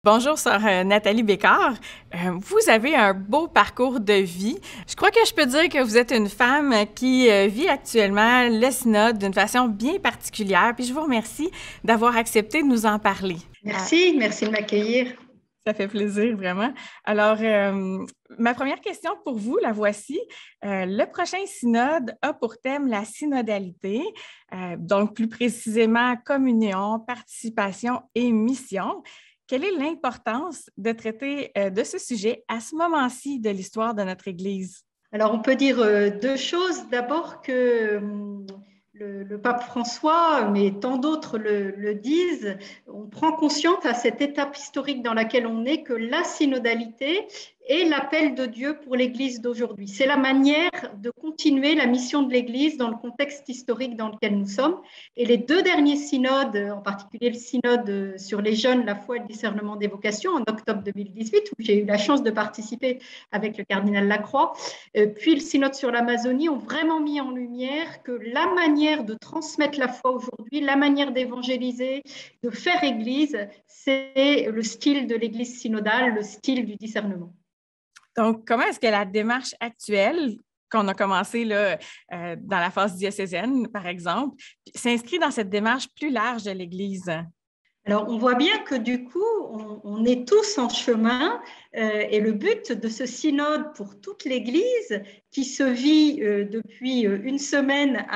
Bonjour, sœur Nathalie Bécard. Vous avez un beau parcours de vie. Je crois que je peux dire que vous êtes une femme qui vit actuellement le synode d'une façon bien particulière. Puis je vous remercie d'avoir accepté de nous en parler. Merci de m'accueillir. Ça fait plaisir, vraiment. Alors, ma première question pour vous, la voici. Le prochain synode a pour thème la synodalité, donc plus précisément communion, participation et mission. Quelle est l'importance de traiter de ce sujet à ce moment-ci de l'histoire de notre Église? Alors, on peut dire deux choses. D'abord que le pape François, mais tant d'autres le disent, on prend conscience à cette étape historique dans laquelle on est que la synodalité est l'appel de Dieu pour l'Église d'aujourd'hui. C'est la manière de continuer la mission de l'Église dans le contexte historique dans lequel nous sommes. Et les deux derniers synodes, en particulier le synode sur les jeunes, la foi et le discernement des vocations, en octobre 2018, où j'ai eu la chance de participer avec le cardinal Lacroix, puis le synode sur l'Amazonie, ont vraiment mis en lumière que la manière de transmettre la foi aujourd'hui, la manière d'évangéliser, de faire Église, c'est le style de l'Église synodale, le style du discernement. Donc, comment est-ce que la démarche actuelle qu'on a commencée là, dans la phase diocésaine, par exemple, s'inscrit dans cette démarche plus large de l'Église? Alors, on voit bien que du coup, on est tous en chemin et le but de ce synode pour toute l'Église qui se vit depuis une semaine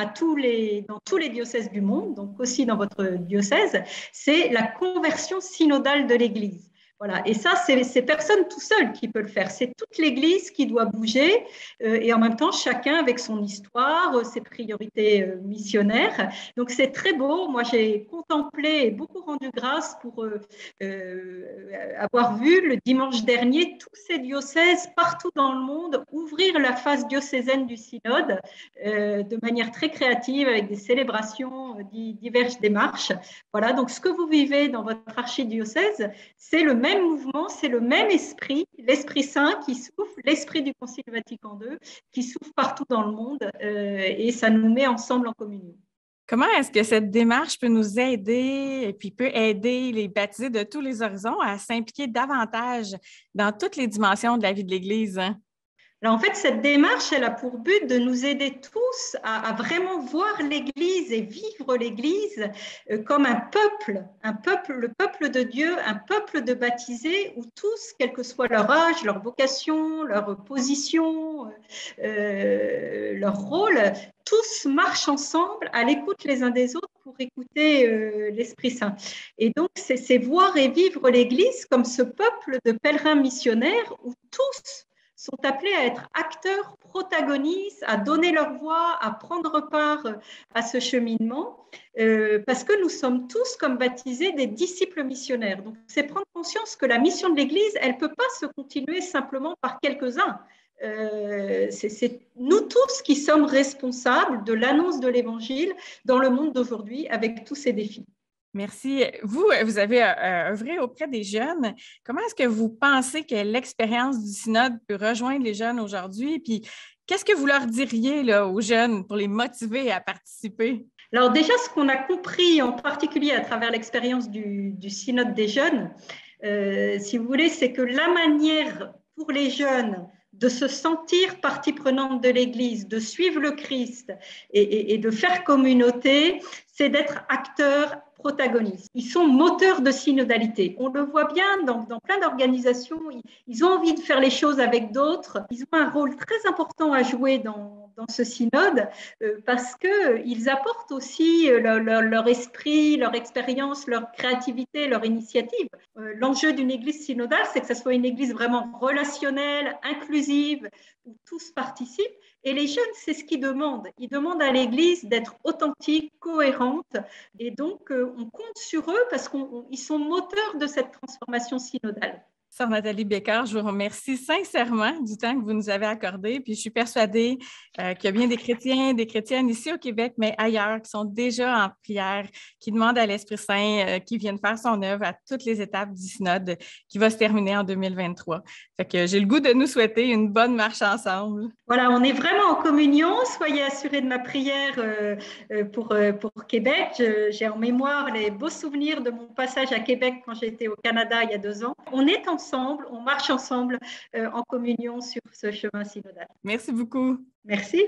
dans tous les diocèses du monde, donc aussi dans votre diocèse, c'est la conversion synodale de l'Église. Voilà. Et ça, c'est personne tout seul qui peut le faire. C'est toute l'Église qui doit bouger et en même temps, chacun avec son histoire, ses priorités missionnaires. Donc, c'est très beau. Moi, j'ai contemplé et beaucoup rendu grâce pour avoir vu le dimanche dernier tous ces diocèses partout dans le monde ouvrir la phase diocésaine du synode de manière très créative avec des célébrations, diverses démarches. Voilà. Donc, ce que vous vivez dans votre archidiocèse, c'est le même mouvement, c'est le même esprit, l'Esprit Saint qui souffle, l'esprit du Concile Vatican II qui souffle partout dans le monde et ça nous met ensemble en communion. Comment est-ce que cette démarche peut nous aider et puis peut aider les baptisés de tous les horizons à s'impliquer davantage dans toutes les dimensions de la vie de l'Église? Alors, en fait, cette démarche, elle a pour but de nous aider tous à vraiment voir l'Église et vivre l'Église comme un peuple, le peuple de Dieu, un peuple de baptisés où tous, quel que soit leur âge, leur vocation, leur position, leur rôle, tous marchent ensemble à l'écoute les uns des autres pour écouter l'Esprit Saint. Et donc, c'est voir et vivre l'Église comme ce peuple de pèlerins missionnaires où tous sont appelés à être acteurs, protagonistes, à donner leur voix, à prendre part à ce cheminement, parce que nous sommes tous, comme baptisés, des disciples missionnaires. Donc, c'est prendre conscience que la mission de l'Église, elle ne peut pas se continuer simplement par quelques-uns. C'est nous tous qui sommes responsables de l'annonce de l'Évangile dans le monde d'aujourd'hui avec tous ces défis. Merci. Vous avez œuvré auprès des jeunes. Comment est-ce que vous pensez que l'expérience du synode peut rejoindre les jeunes aujourd'hui? Puis, qu'est-ce que vous leur diriez là, aux jeunes pour les motiver à participer? Alors déjà, ce qu'on a compris en particulier à travers l'expérience du synode des jeunes, si vous voulez, c'est que la manière pour les jeunes de se sentir partie prenante de l'Église, de suivre le Christ et de faire communauté, c'est d'être acteurs protagonistes. Ils sont moteurs de synodalité. On le voit bien dans plein d'organisations. Ils ont envie de faire les choses avec d'autres. Ils ont un rôle très important à jouer dans ce synode parce qu'ils apportent aussi leur esprit, leur expérience, leur créativité, leur initiative. L'enjeu d'une église synodale, c'est que ce soit une église vraiment relationnelle, inclusive, où tous participent. Et les jeunes, c'est ce qu'ils demandent. Ils demandent à l'Église d'être authentique, cohérente. Et donc, on compte sur eux parce qu'ils sont moteurs de cette transformation synodale. Sœur Nathalie Bécard, je vous remercie sincèrement du temps que vous nous avez accordé. Puis je suis persuadée qu'il y a bien des chrétiens, des chrétiennes ici au Québec, mais ailleurs, qui sont déjà en prière, qui demandent à l'Esprit Saint, qui viennent faire son œuvre à toutes les étapes du synode qui va se terminer en 2023. Fait que j'ai le goût de nous souhaiter une bonne marche ensemble. Voilà, on est vraiment en communion. Soyez assurés de ma prière pour Québec. J'ai en mémoire les beaux souvenirs de mon passage à Québec quand j'étais au Canada il y a 2 ans. On est ensemble, on marche ensemble en communion sur ce chemin synodal. Merci beaucoup. Merci.